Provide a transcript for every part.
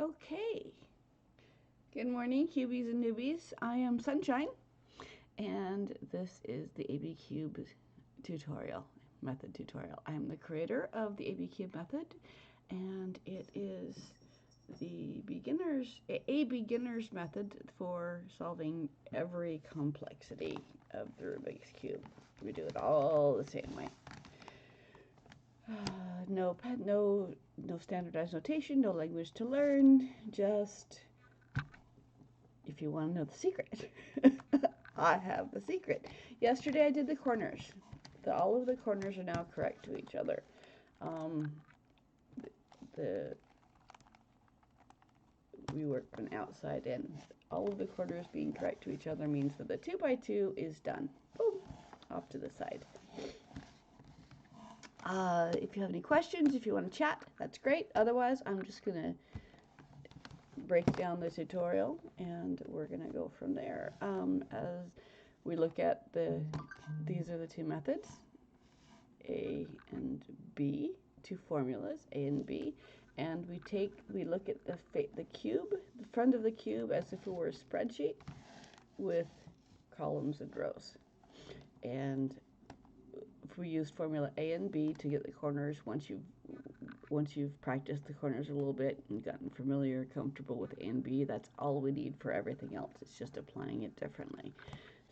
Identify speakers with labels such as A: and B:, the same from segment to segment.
A: Okay. Good morning, cubies and newbies. I am Sunshine, and this is the ABCube method tutorial. I am the creator of the ABCube method, and it is the beginner's method for solving every complexity of the Rubik's Cube. We do it all the same way. No standardized notation, no language to learn, just if you want to know the secret. I have the secret. Yesterday I did the corners. All of the corners are now correct to each other. We work from outside in. All of the corners being correct to each other means that the 2x2 is done. Boom, off to the side. If you have any questions, if you want to chat, that's great. Otherwise, I'm just going to break down the tutorial and we're going to go from there. As we look at these are the two methods, A and B, two formulas, A and B, and we look at the cube, the front of the cube, as if it were a spreadsheet with columns and rows. And if we use formula A and B to get the corners, once you've practiced the corners a little bit and gotten familiar, comfortable with A and B, that's all we need for everything else. It's just applying it differently.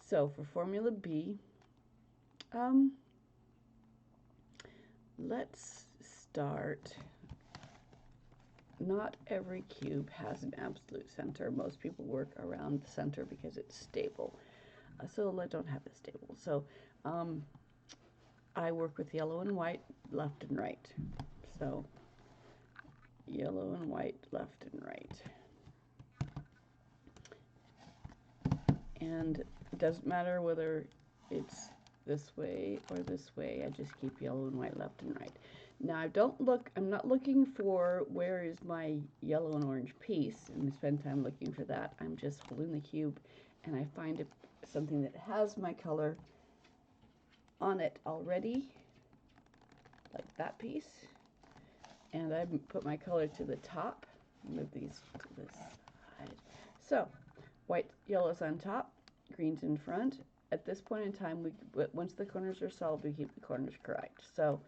A: So for formula B, let's start. Not every cube has an absolute center. Most people work around the center because it's stable. So I don't have it stable. So I work with yellow and white, left and right. So yellow and white, left and right. And it doesn't matter whether it's this way or this way. I just keep yellow and white, left and right. Now I'm not looking for where is my yellow and orange piece and spend time looking for that. I'm just holding the cube and I find something that has my color on it already, like that piece, and I put my color to the top. Move these to this side. So white, yellow's on top, green's in front. At this point in time, once the corners are solved, we keep the corners correct. So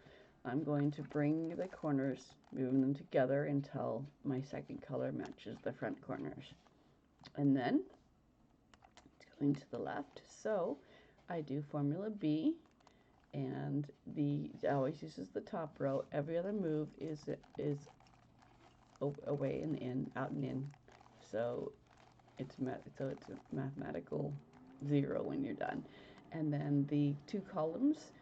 A: I'm going to bring the corners, moving them together until my second color matches the front corners. And then it's going to the left. So I do formula B, and it always uses the top row. Every other move is away and in, out and in. So it's a mathematical 0 when you're done. And then the two columns,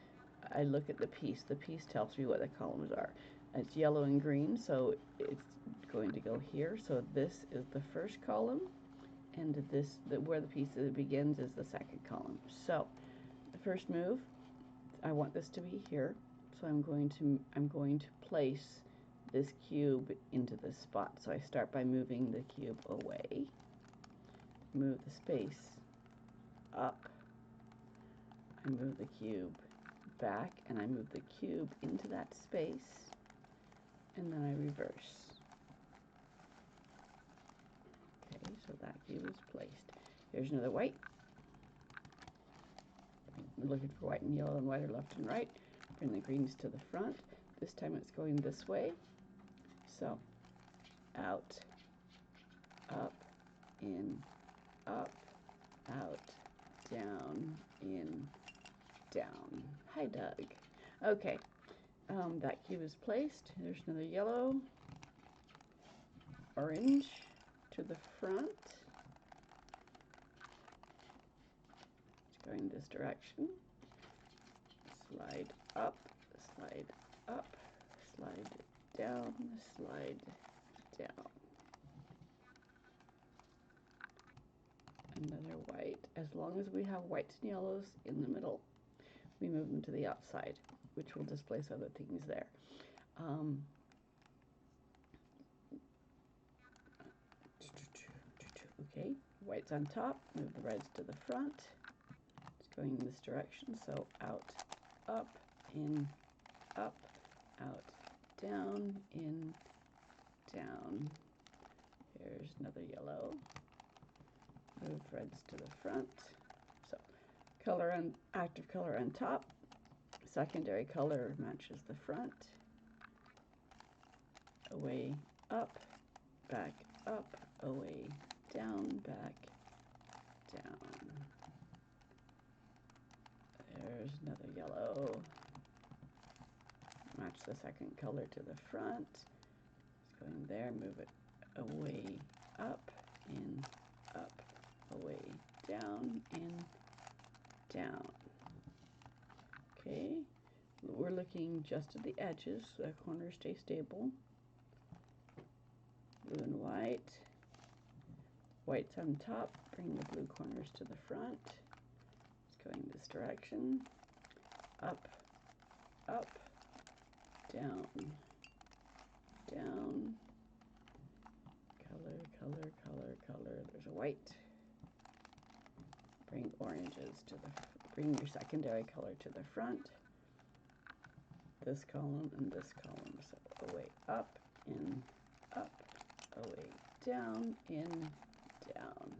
A: I look at the piece. The piece tells me what the columns are. It's yellow and green, so it's going to go here. So this is the first column, and where the piece begins is the second column. So the first move, I want this to be here, so I'm going to place this cube into this spot. So I start by moving the cube away, move the space up, I move the cube back, and I move the cube into that space, and then I reverse. Okay, so that cube is placed. Here's another white. We're looking for white and yellow and white are left and right. Bring the greens to the front. This time it's going this way. So out, up, in, up, out, down, in, down. Hi, Doug. Okay, that cube is placed. There's another yellow, orange to the front. It's going this direction. Slide up, slide up, slide down, slide down. Another white. As long as we have whites and yellows in the middle, we move them to the outside, which will displace other things there. Okay, white's on top, move the reds to the front. It's going in this direction, so out, up, in, up, out, down, in, down, There's another yellow. Move reds to the front. So color on active color on top. Secondary color matches the front. Away, up, back, up, away, down, back, down. There's another yellow. Match the second color to the front. It's going there, move it away, up, in, up, away, down, in, down. Okay, we're looking just at the edges, so the corners stay stable. Blue and white. White's on top, bring the blue corners to the front. It's going this direction. Up, up, down, down. Color, color, color, color. There's a white. Bring oranges to the, bring your secondary color to the front. This column and this column. So away, up, in, up, away, down, in, down.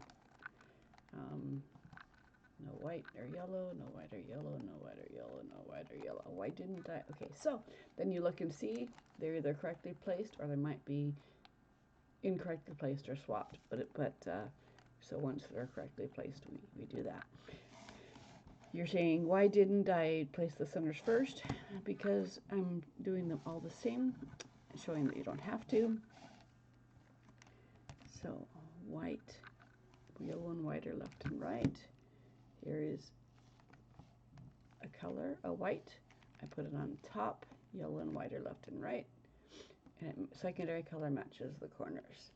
A: No white or yellow, no white or yellow, no white or yellow, no white or yellow. Why didn't I? Okay, so then you look and see they're either correctly placed or they might be incorrectly placed or swapped. So once they're correctly placed, we do that. You're saying, why didn't I place the centers first? Because I'm doing them all the same, showing that you don't have to. So white, yellow and white are left and right. Here is a color, a white. I put it on top. Yellow and white are left and right. And secondary color matches the corners.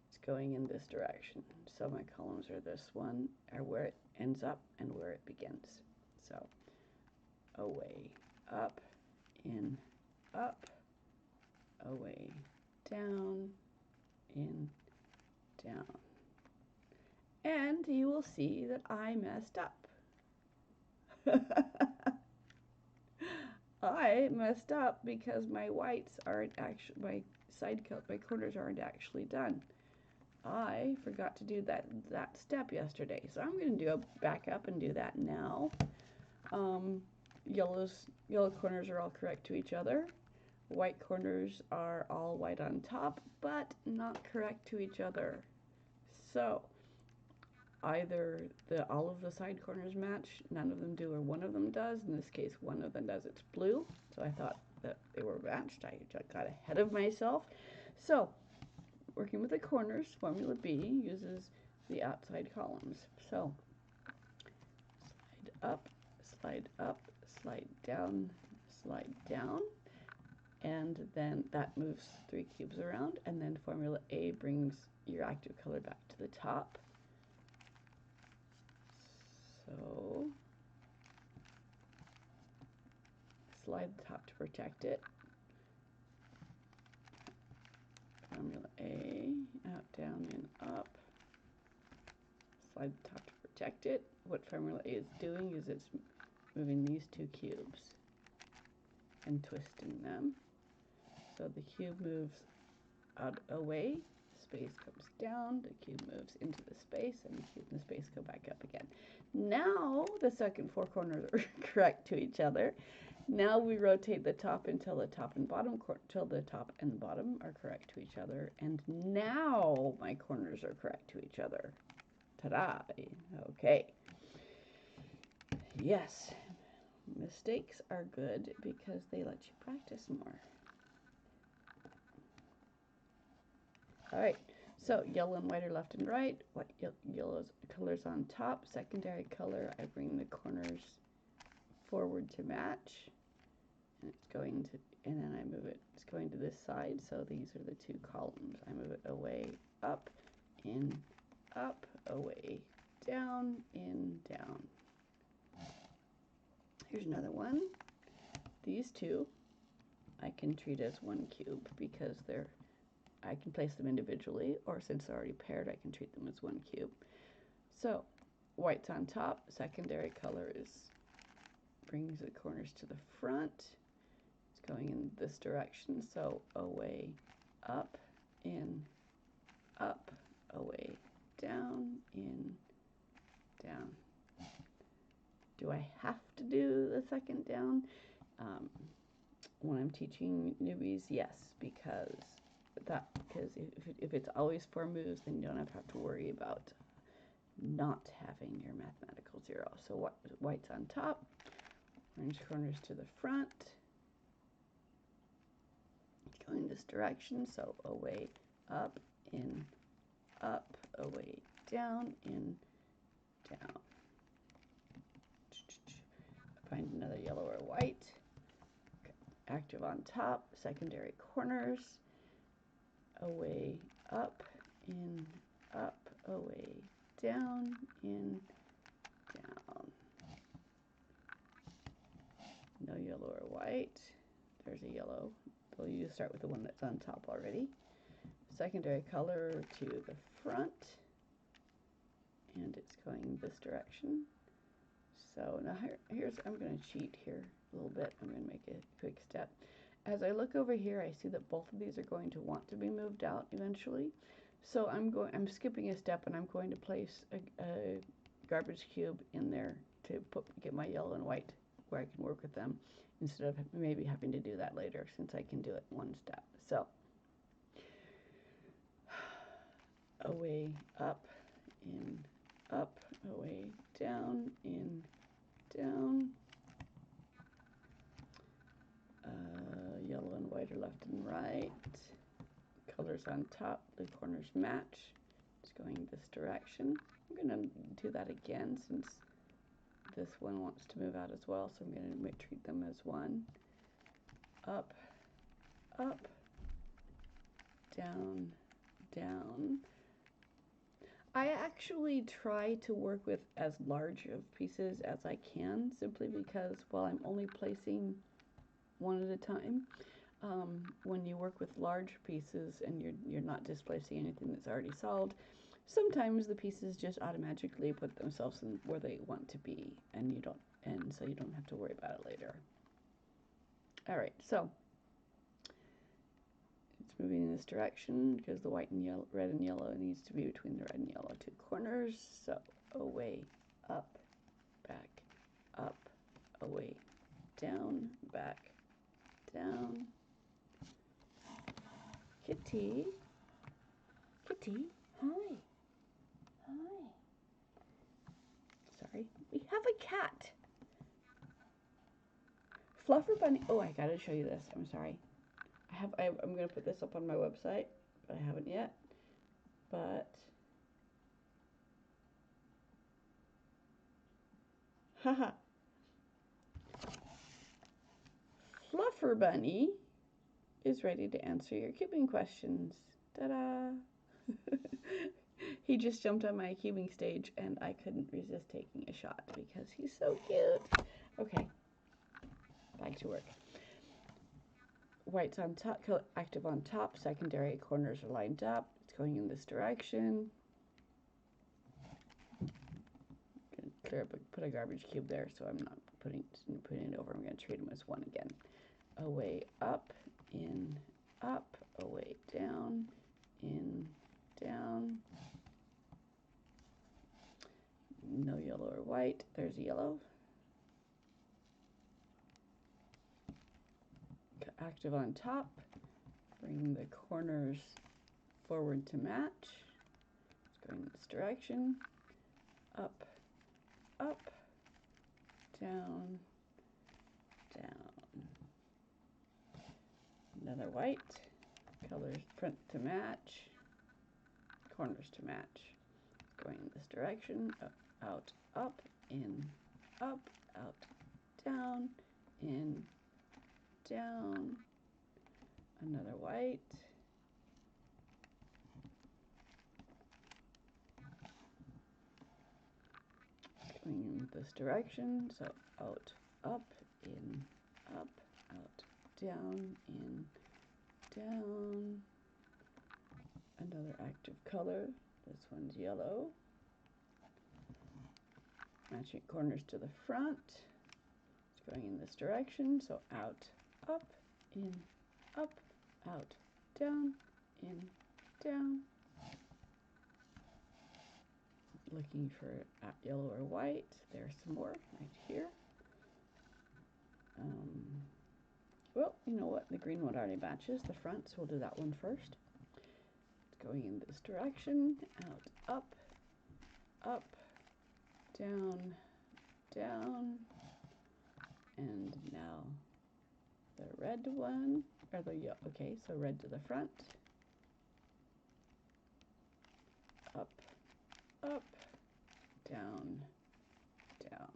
A: It's going in this direction. So my columns are this one, are where it ends up and where it begins. So away, up, in, up, away, down, in, down. And you will see that I messed up. I messed up because my whites aren't actually, my corners aren't actually done. I forgot to do that step yesterday, so I'm going to go back up and do that now. Yellow corners are all correct to each other. White corners are all white on top, but not correct to each other. So either all of the side corners match, none of them do, or one of them does. In this case, one of them does. It's blue, so I thought that they were matched. I got ahead of myself. So working with the corners, Formula B uses the outside columns. So slide up, slide down, and then that moves 3 cubes around, and then Formula A brings your active color back to the top. So slide the top to protect it. Formula A, out, down, and up. Slide the top to protect it. What Formula A is doing is it's moving these 2 cubes and twisting them. So the cube moves out away, space comes down, the cube moves into the space, and the cube and the space go back up again. Now the second 4 corners are correct to each other. Now we rotate the top until the top and bottom are correct to each other, and now my corners are correct to each other. Ta-da! Okay. Yes, mistakes are good because they let you practice more. All right, so yellow and white are left and right. Yellow's color's on top. Secondary color, I bring the corners forward to match. And it's going to, and then I move it, it's going to this side, so these are the 2 columns. I move it away, up, in, up, away, down, in, down. Here's another one. These 2 I can treat as 1 cube because I can place them individually, or since they're already paired, I can treat them as 1 cube. So white's on top, secondary color brings the corners to the front. It's going in this direction, so away, up, in, up, away, down, in, down. Do I have to do the second down? When I'm teaching newbies, yes, because if it's always 4 moves, then you don't have to worry about not having your mathematical 0. So white's on top, orange corners to the front. It's going this direction, so away, up, in, up, away, down, in, down. Find another yellow or white. Active on top, secondary corners, away, up, in, up, away, down, in, down. No yellow or white. There's a yellow. So you start with the one that's on top already. Secondary color to the front, and it's going this direction. So now I'm going to cheat here a little bit. I'm going to make a quick step. As I look over here, I see that both of these are going to want to be moved out eventually. So I'm skipping a step, and I'm going to place a garbage cube in there to get my yellow and white where I can work with them, instead of maybe having to do that later, since I can do it one step. So away, up, in, up, away, down, in, down. Yellow and white are left and right. Colors on top, the corners match. It's going this direction. I'm going to do that again since this one wants to move out as well, so I'm going to treat them as one. Up, up, down, down. I actually try to work with as large of pieces as I can, simply because, well, I'm only placing one at a time. When you work with large pieces and you're not displacing anything that's already solved, sometimes the pieces just automatically put themselves in where they want to be, and so you don't have to worry about it later. All right, so it's moving in this direction because the white and yellow, red and yellow needs to be between the red and yellow 2 corners. So away, up, back, up, away, down, back, down. Kitty, Kitty, hi, hi. Sorry, we have a cat. Fluffer Bunny. Oh, I gotta show you this. I'm sorry. I'm gonna put this up on my website, but I haven't yet. But haha, Fluffer Bunny is ready to answer your cubing questions. Ta-da! He just jumped on my cubing stage, and I couldn't resist taking a shot because he's so cute. Okay, back to work. White's on top, active on top, secondary corners are lined up. It's going in this direction. I'm gonna put a garbage cube there, so I'm not putting it over. I'm going to treat them as one again. Away, up, in, up, away, down, in, down. No yellow or white. There's a yellow. Active on top. Bring the corners forward to match. It's going in this direction. Up, up, down, down. Another white. Colors print to match. Corners to match. It's going in this direction. Up, out, up, in, up, out, down, in, down. Another white. Going in this direction, so out, up, in, up, out, down, in, down. Another active color. This one's yellow. Matching corners to the front. It's going in this direction, so out, up, in, up, out, down, in, down. looking for yellow or white. There's some more right here. Well, you know what? The green one already matches the front, so we'll do that one first. It's going in this direction, out, up, down, down, and now the red one, or the yellow, okay, so red to the front, up, up, down, down.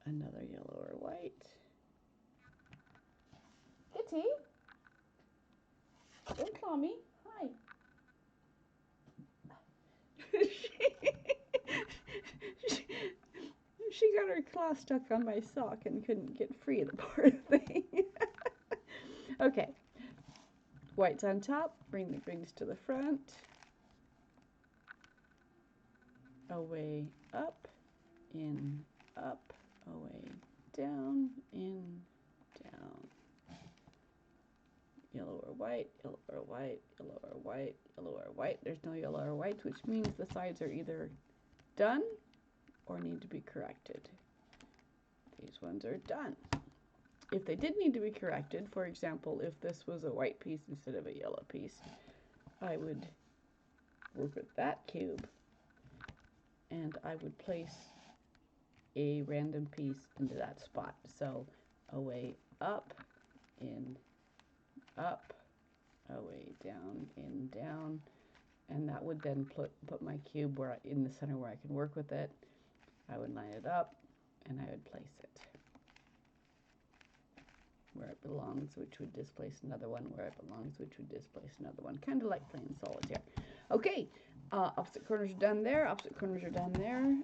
A: Another yellow or white. Kitty, don't claw me. Hi. she got her claw stuck on my sock and couldn't get free of the poor thing. Okay, white's on top, bring the greens to the front, away, up, in, up, away, down, in, down. Yellow or white, yellow or white, yellow or white, yellow or white. There's no yellow or white, which means the sides are either done or need to be corrected. These ones are done. If they did need to be corrected, for example, if this was a white piece instead of a yellow piece, I would work with that cube and I would place a random piece into that spot. So away, up, in, up, away, down, in, down, and that would then put my cube where in the center where I can work with it. I would line it up and I would place it where it belongs, which would displace another one where it belongs, which would displace another one, kind of like playing solitaire. Okay, opposite corners are done there, opposite corners are done there,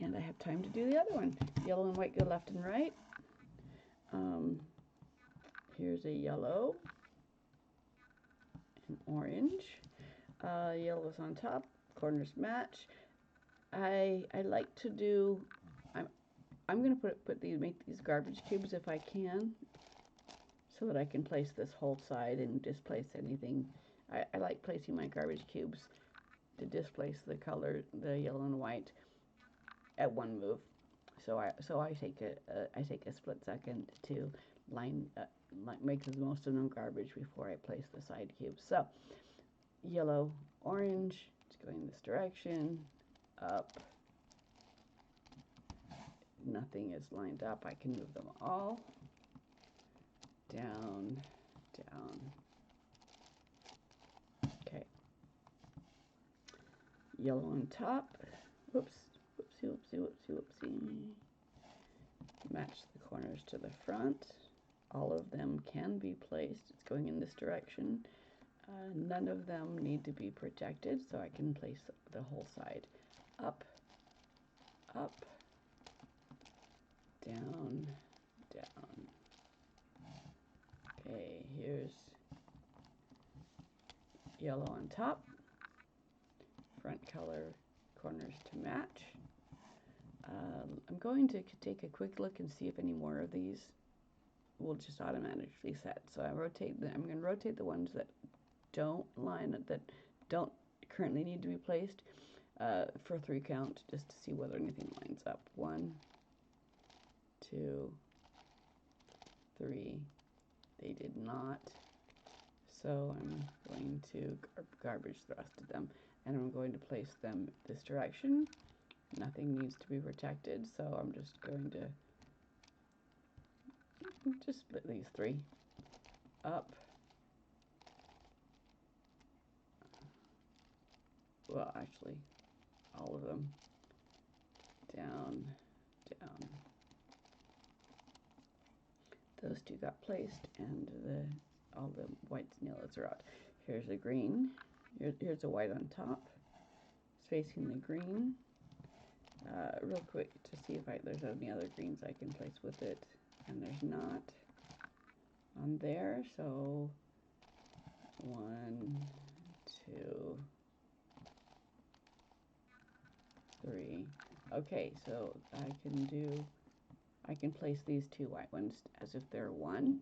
A: and I have time to do the other one. Yellow and white go left and right. Here's a yellow and orange. Yellow is on top, corners match. I like to do, I'm going to make these garbage cubes if I can, so that I can place this whole side and displace anything. I like placing my garbage cubes to displace the color, the yellow and white, at one move. So I take a split second to make the most of them garbage before I place the side cubes. So yellow, orange, it's going this direction, up. Nothing is lined up. I can move them all. Down, down. Okay. Yellow on top. Whoops, whoopsie, whoopsie, whoopsie, whoopsie. Match the corners to the front. All of them can be placed. It's going in this direction. None of them need to be protected, so I can place the whole side. Up, up, down, down. Okay, here's yellow on top, front color, corners to match. I'm going to take a quick look and see if any more of these will just automatically set. So I'm going to rotate the ones that don't currently need to be placed for 3 count, just to see whether anything lines up. 1, 2, 3. They did not. So I'm going to garbage the rest of them, and I'm going to place them this direction. Nothing needs to be protected, so I'm just going to just split these 3 up. Well, actually, all of them. Down, down. Those 2 got placed, and all the whites and yellows are out. Here's a green. Here's a white on top. It's facing the green. Real quick to see if there's any other greens I can place with it, and there's not on there. So 1, 2, 3. Okay, so I can place these 2 white ones as if they're one.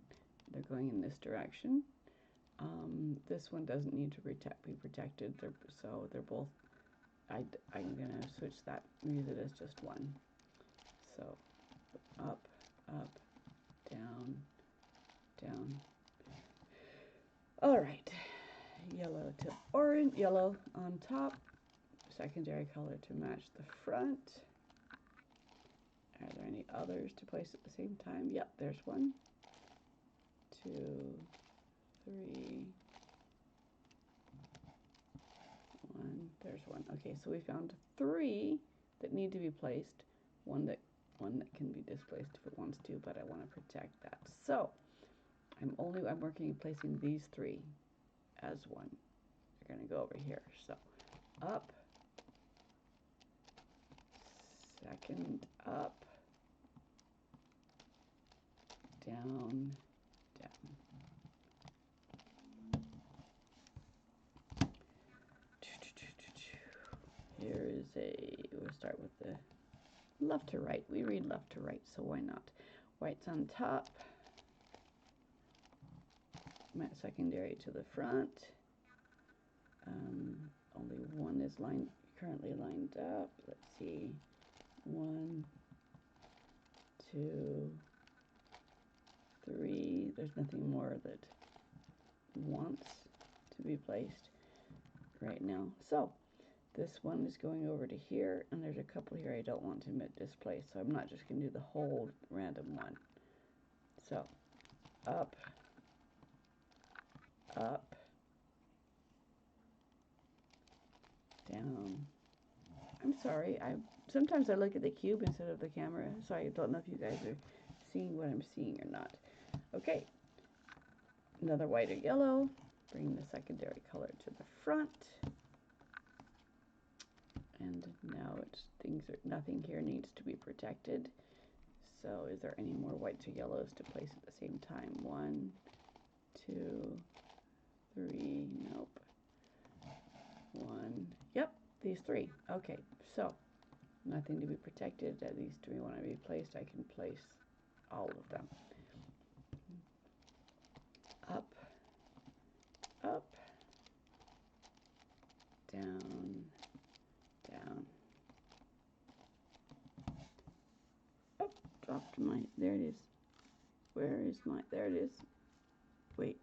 A: They're going in this direction. This one doesn't need to be protected, so they're both, I'm going to switch that, use it as just one. So up, up, down, down. All right, yellow to orange, yellow on top, secondary color to match the front. Are there any others to place at the same time? Yep, there's one, 2, 3, 1, there's one. Okay, so we found 3 that need to be placed, one that can be displaced if it wants to, but I want to protect that. So I'm working placing these 3 as one. They're going to go over here. So up, second up, down, down. Here is we'll start with the left to right. We read left to right, so why not? White's on top, secondary to the front. Only one is currently lined up. Let's see. 1, 2, 3. There's nothing more that wants to be placed right now. So this one is going over to here, and there's a couple here I don't want to displace, so I'm not just going to do the whole random one. So up, up, down. I'm sorry, sometimes I look at the cube instead of the camera, so I don't know if you guys are seeing what I'm seeing or not. Okay, another white or yellow. Bring the secondary color to the front. And now nothing here needs to be protected. So is there any more whites or yellows to place at the same time? 1, 2, 3, nope. 1, yep, these 3. Okay, so nothing to be protected. These 3 want to be placed. I can place all of them. Up, up, down, down. Oh, dropped there it is. Where is there it is. Wait,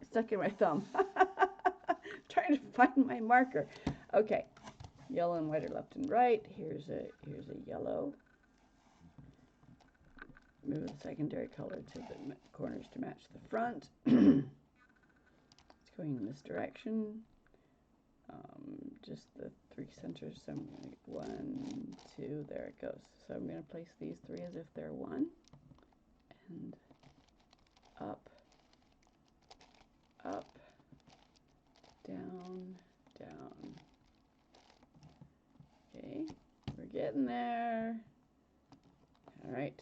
A: it's stuck in my thumb. Trying to find my marker. Okay, yellow and white are left and right. Here's a yellow. Move the secondary color to the corners to match the front. It's going in this direction. Just the 3 centers. So I'm going to 1, 2. There it goes. So I'm going to place these 3 as if they're 1, and up, up, down, down. Okay, we're getting there. All right.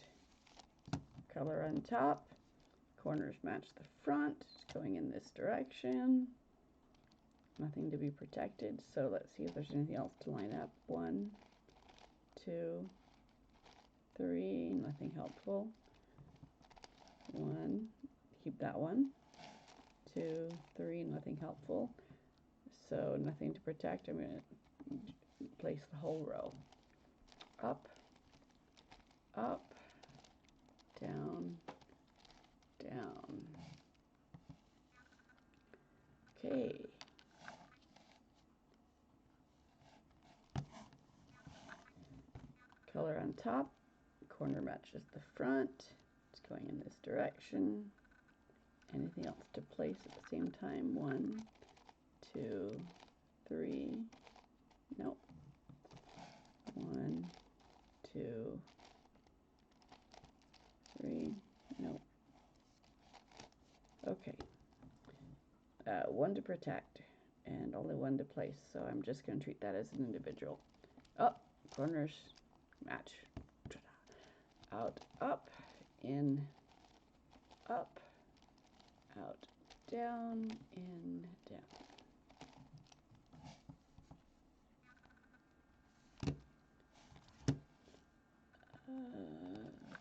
A: Color on top. Corners match the front. It's going in this direction. Nothing to be protected. So let's see if there's anything else to line up. 1, 2, 3. Nothing helpful. 1. Keep that one. 2, 3. Nothing helpful. So nothing to protect. I'm going to place the whole row. Up, up, down, down. Okay. Color on top. Corner matches the front. It's going in this direction. Anything else to place at the same time? 1, 2, 3. Nope. 1, 2, 3. Nope. Okay. 1 to protect and only 1 to place. So I'm just going to treat that as an individual. Up, corners match. Out, up, in, up, out, down, in, down.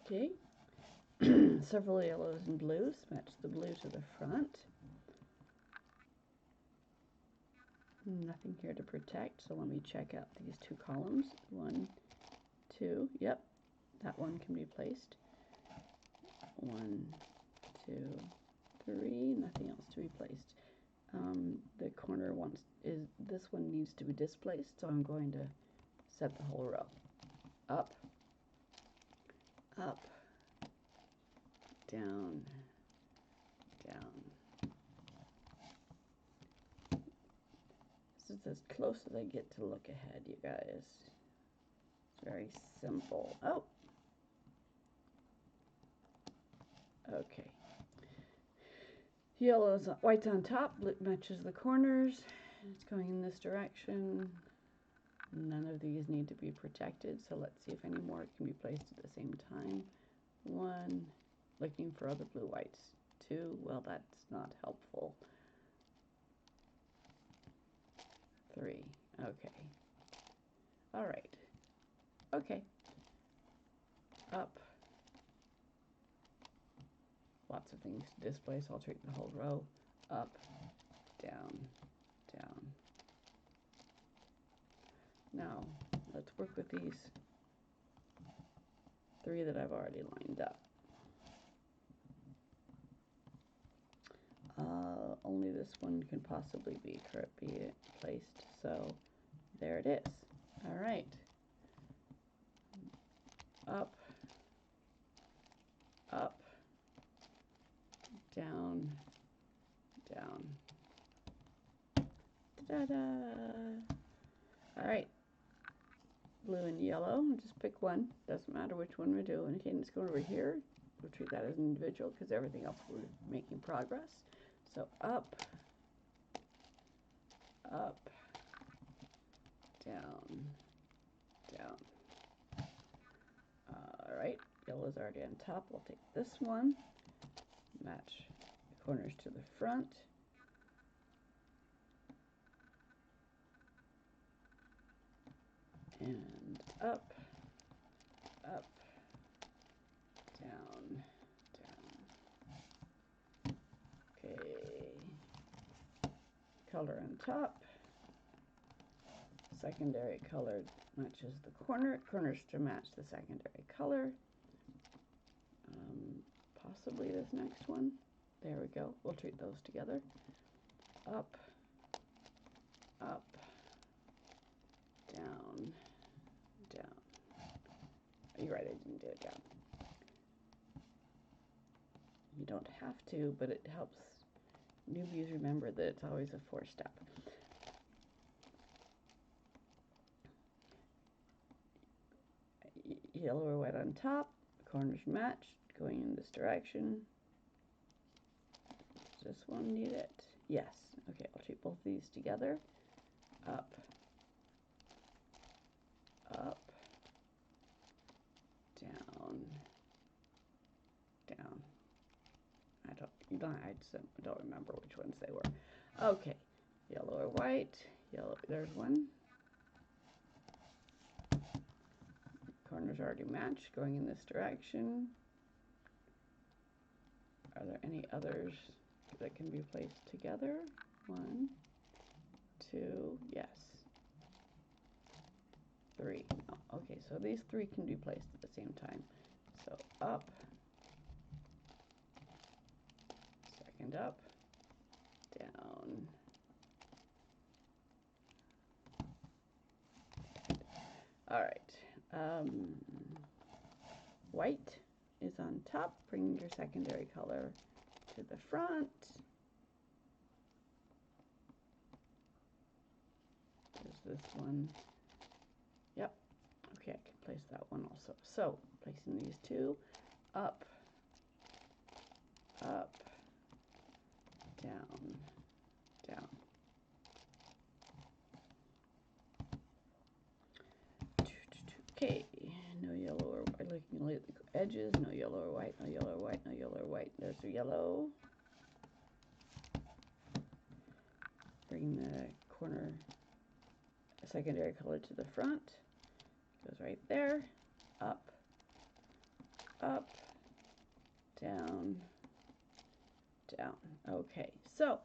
A: Okay. Several yellows and blues. Match the blue to the front. Nothing here to protect, so let me check out these two columns. 1, 2, yep, that one can be placed. 1, 2, 3, nothing else to be placed. The corner this one needs to be displaced, so I'm going to set the whole row. Up, up, down, down. This is as close as I get to look ahead, you guys. It's very simple. Oh! Okay. Yellow's white's on top, matches the corners. It's going in this direction. None of these need to be protected, so let's see if any more can be placed at the same time. 1, looking for other blue whites. 2, well, that's not helpful. 3, okay. All right. Okay. Up. Lots of things to displace. I'll take the whole row. Up, down, down. Now, let's work with these 3 that I've already lined up. Only this one can possibly be placed, so there it is. All right. Up, up, down, down. Ta-da! All right. Blue and yellow, just pick one. Doesn't matter which one we do. Anything that's going over here, we'll treat that as an individual because everything else we're making progress. So up, up, down, down. All right, yellow's already on top. We'll take this one, match the corners to the front. And up, up, down, down. Okay. Color on top. Secondary color matches the corners to match the secondary color. Possibly this next one. There we go. We'll treat those together. Up, up, down, down. You're right, I didn't do it down. You don't have to, but it helps newbies remember that it's always a 4-step. Yellow or white on top, corners matched, going in this direction. Does this one need it? Yes. Okay, I'll treat both of these together. Up, up, down, down. I don't remember which ones they were. Okay, yellow or white. Yellow. There's one. Corners already matched, going in this direction. Are there any others that can be placed together? 1, 2, yes. 3. Oh, okay, so these 3 can be placed at the same time. So up, second up, down. All right. White is on top. Bring your secondary color to the front. There's this one. Yep. Okay, I can place that one also. So, placing these 2, up, up, down, down. Okay, no yellow or white. Looking at the edges, no yellow or white, no yellow or white, no yellow or white. There's the yellow. Bring the corner secondary color to the front. Goes right there. Up, up, down, down. Okay, so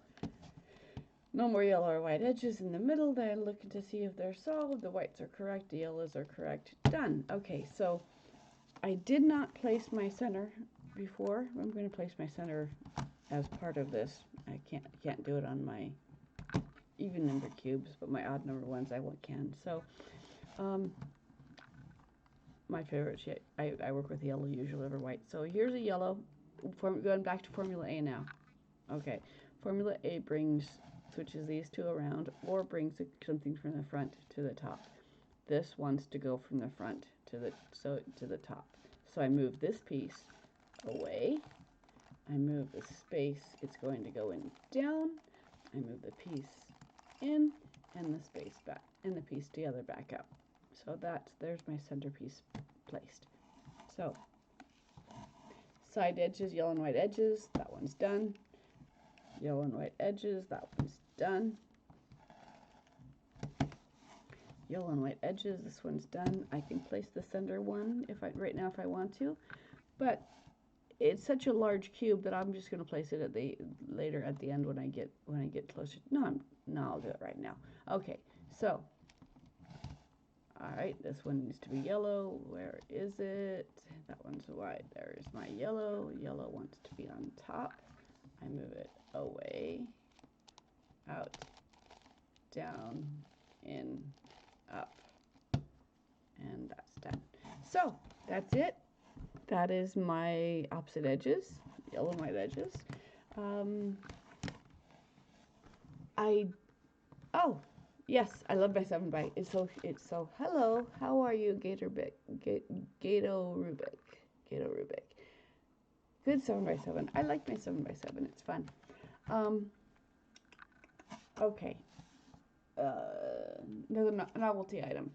A: No more yellow or white edges in the middle. Then looking to see if they're solved. The whites are correct, the yellows are correct. Done. Okay, so I did not place my center before. I'm going to place my center as part of this. I can't do it on my even number cubes, but my odd number ones I can. So my favorite shade, I work with yellow usually over white. So here's a yellow. Going back to Formula A now. Okay, Formula A switches these two around, or brings something from the front to the top. This wants to go from the front to the top. So I move this piece away. I move the space it's going to go in down. I move the piece in and the space back and the piece together back up. So there's my centerpiece placed. So side edges, yellow and white edges, that one's done. Yellow and white edges, that one's done. Yellow and white edges, this one's done. I can place the center one right now if I want to, but it's such a large cube that I'm just going to place it later at the end when I get closer. No, I'll do it right now. Okay, so all right, this one needs to be yellow. Where is it? That one's white. There is my yellow. Yellow wants to be on top. I move it away, out, down, in, up, and that's done. So that's it. That is my opposite edges, yellow and white edges. Oh yes, I love my 7x. It's so hello. How are you, Gato Rubik? Good 7x7. I like my 7x7. It's fun. Okay. Another novelty item.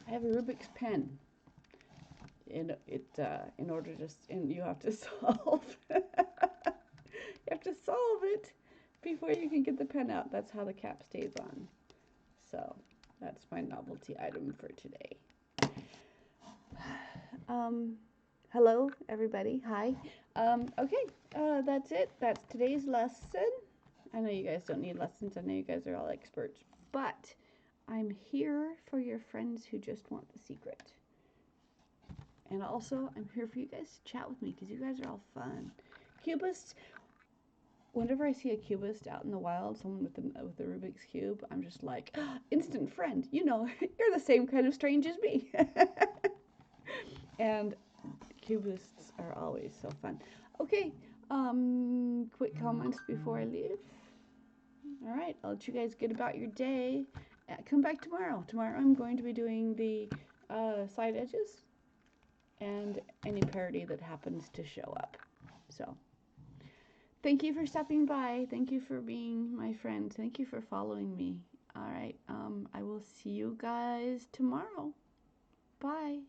A: I have a Rubik's pen. In order you have to solve. You have to solve it before you can get the pen out. That's how the cap stays on. So that's my novelty item for today. Hello everybody. Hi. Okay. That's it. That's today's lesson. I know you guys don't need lessons. I know you guys are all experts, but I'm here for your friends who just want the secret. And also, I'm here for you guys to chat with me because you guys are all fun. Cubists, whenever I see a cubist out in the wild, someone with the Rubik's Cube, I'm just like, instant friend. You know, you're the same kind of strange as me. And cubists are always so fun. Okay, quick comments before I leave. All right, I'll let you guys get about your day. Come back tomorrow. Tomorrow I'm going to be doing the side edges and any parody that happens to show up. So, thank you for stopping by. Thank you for being my friend. Thank you for following me. All right, I will see you guys tomorrow. Bye.